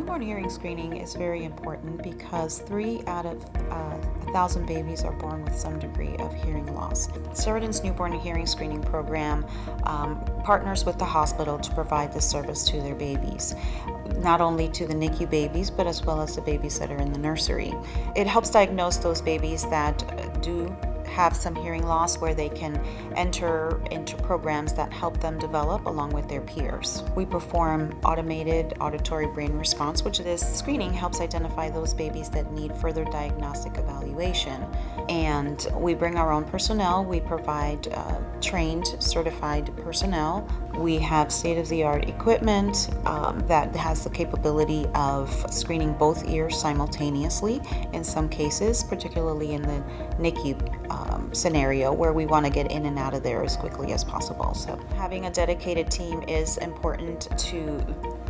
Newborn hearing screening is very important because 3 out of 1,000 babies are born with some degree of hearing loss. Sheridan's newborn hearing screening program partners with the hospital to provide this service to their babies, not only to the NICU babies, but as well as the babies that are in the nursery. It helps diagnose those babies that do have some hearing loss, where they can enter into programs that help them develop along with their peers. We perform automated auditory brain response, which this screening helps identify those babies that need further diagnostic evaluation. And we bring our own personnel. We provide trained, certified personnel. We have state-of-the-art equipment that has the capability of screening both ears simultaneously in some cases, particularly in the NICU scenario where we want to get in and out of there as quickly as possible. So having a dedicated team is important to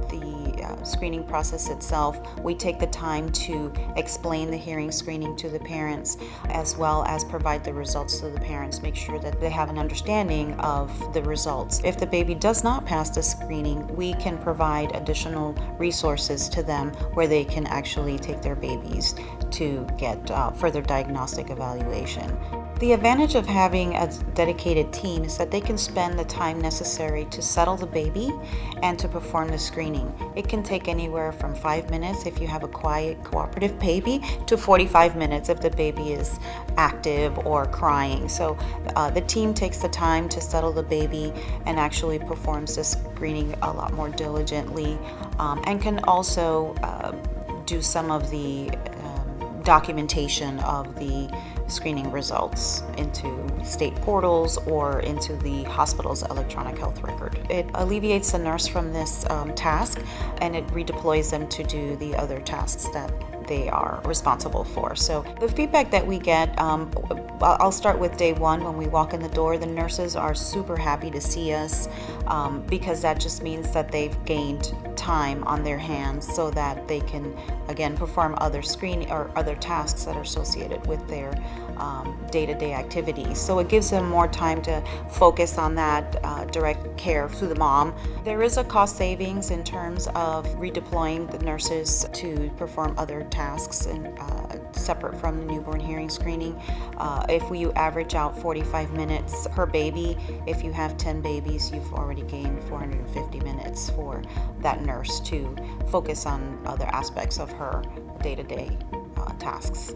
the screening process itself. We take the time to explain the hearing screening to the parents, as well as provide the results to the parents, make sure that they have an understanding of the results. If the baby does not pass the screening, we can provide additional resources to them where they can actually take their babies to get further diagnostic evaluation. The advantage of having a dedicated team is that they can spend the time necessary to settle the baby and to perform the screening. It can take anywhere from 5 minutes if you have a quiet, cooperative baby to 45 minutes if the baby is active or crying. So the team takes the time to settle the baby and actually performs the screening a lot more diligently, and can also do some of the documentation of the screening results into state portals or into the hospital's electronic health record. It alleviates the nurse from this task, and it redeploys them to do the other tasks that they are responsible for. So the feedback that we get, I'll start with day one. When we walk in the door, the nurses are super happy to see us, because that just means that they've gained time on their hands so that they can again perform other screening or other tasks that are associated with their day-to-day activities. So it gives them more time to focus on that direct care to the mom. There is a cost savings in terms of redeploying the nurses to perform other tasks and separate from the newborn hearing screening. If you average out 45 minutes per baby, if you have 10 babies, you've already gained 450 minutes for that nurse to focus on other aspects of her day-to-day tasks.